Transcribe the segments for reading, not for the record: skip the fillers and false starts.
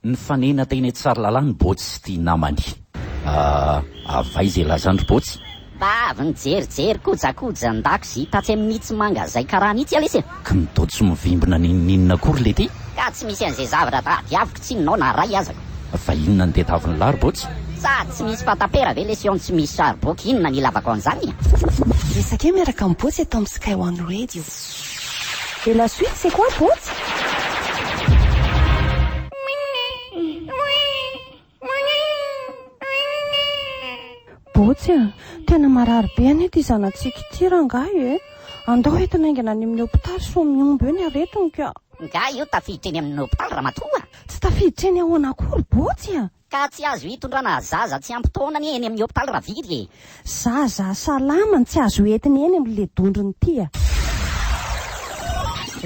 Ny fanena teny tsara lalàny botsy sy tia namany. Avay zay lazandro botsy. Mba avy nijerijery kojakoja an-dakozia tatsy amin'ny nitsy manga zay karaha nitsy alesy. Ka midao tsy mivimbina ninninina akory le ty. Ka tsy misy an'izay zavatra tadiaviko tsinonao na ray azako. Fa inona ny tetaviny lary botsy? Sady tsy misy fatapera ve le sion tsy misy saribôky, inona ny lavako an'izany? Resaka eo miaraka amin'ny botsy eto amin'ny Sky One Radio. Et la suite c'est quoi botsy? Botsy tena marary be any ity zanatsika ity rangahy andao entina aingana any amin'ny hopitaly so miomby eo ny aretiny ka. Nga io tafiditra eny amin'ny hopitaly ramatoa. Tsy tafiditra eny ahoana akory botsy Ka tsy azo hitondrana zaza tsy ampy taonany eny amin'ny hopitaly raviry. Zaza salamany tsy azo entiny eny amin'le dondrony ity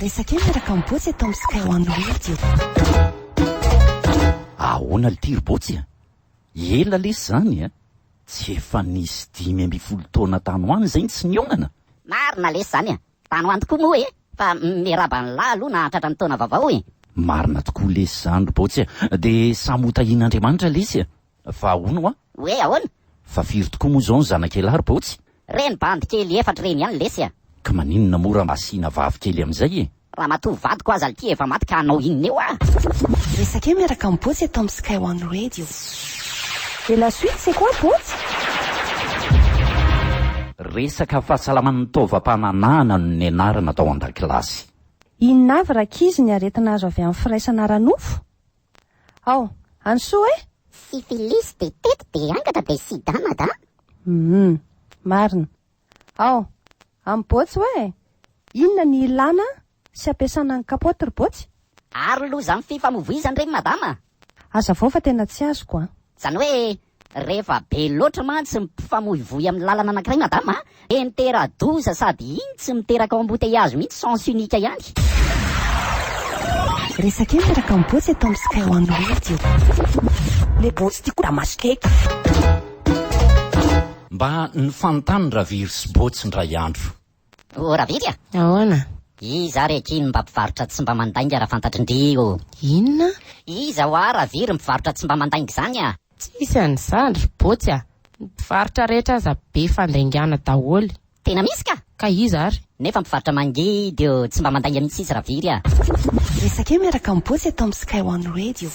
Resaka eo miaraka amin'ny botsy eto amin'ny Sky One Radio. Ahoana le tiry botsy ela lesy zany tsy efa nisy 5 taona tany ho any zay tsy nionana. Marina lesy zany tany tokoa moa fa miarabany lahy aloha nahatratra ny taona vaovao Marina tokoa lesy zany botsy de samy hotahian'Andriamanitra lesy fa ahoana hoe ahoana? Fa firy tokoa moa zao ny zanakely botsy? Reny bandy kely 4 reny ihany lesy Ka maninona moa raha masina vavikely amin'izay Ramatoa vadiko aza ity efa maty ka anao inona eo Resaka eo miaraka amin'ny botsy eto amin'ny Sky One Radio. Et la suite c'est quoi botsy? Resaka fahasalaman'ny taovam-pananahana no ny anarana tao an-dakilasy. Inona avy rakizy ny aretina azo avy amin'ny firaisana ranofo? Ao, ansoa Syphilis de tety de angatra de sida mada. Marina. Ao, amin'ny botsy inona ny ilana sy ampiasana ny kapotra botsy? Aro aloha zany fifamovoizany reny madama. Aza vao fa tena tsy azoko Zany hoe rehefa be loatra mantsy mifamoivoy amin'ny lalana anankiray madama entera-doza sady iny tsy miteraka ao embouteillage mihitsy sens unique ihany. Resaka eo miaraka amin'ny botsy eto amin'ny Sky One Radio. Le botsy tia koa masikaiky. Mba ny fanontany raviry sy botsy ndray andro. Raviry Ahoana? Iza rekiny mba mpivarotra tsy mba mandainga raha fantatrin-drio. Inona? Iza ho raviry mivarotra tsy mba mandainga zany Tsisy an'izany botsy mpivarotra rehetra aza be fandaingana daholo. Tena misy ka? Ka iza ary? Nefa mivarotra mangidy tsy mba mandainga mihitsy izy raviry Resaka eo miaraka amin'ny botsy eto amin'ny Sky One Radio.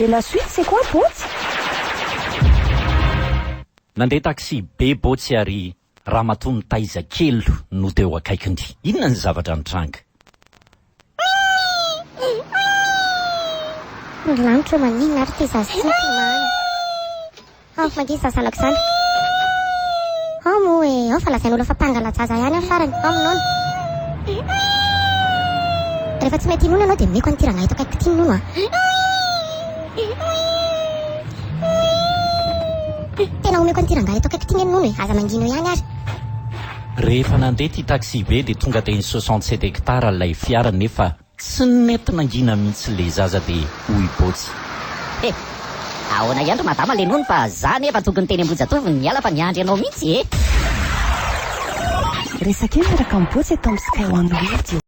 Et la suite c'est quoi botsy? Nandeha taxi be botsy ary ramatoa ny taiza kely no teo akaikiny. Inona ny zavatra nitranga? Ny lanitra maninona ary ty zazakely mamy. Mandihy zazanako izany. Moa fa lazain'olona fa mpangalajaza ihany amin'ny farany. Nono. Rehefa tsy mety nono ianao dia meko an'ity rangahy eto akaiky ity nono Tena omeko an'ity rangahy eto akaiky ity ny nono aza mangino ihany ary. Rehefa nandeha ty taxi be dia tonga teny 67 hectara ilay fiara nefa tsy nety nangina mihitsy le zaza dia hoy botsy. Ahoana ihany ry madama le nono fa zany efa tokony teny Ambohijatovy ny ala fa niandry anao mihitsy Resaka eo miaraka amin'ny botsy eto amin'ny Sky One Radio.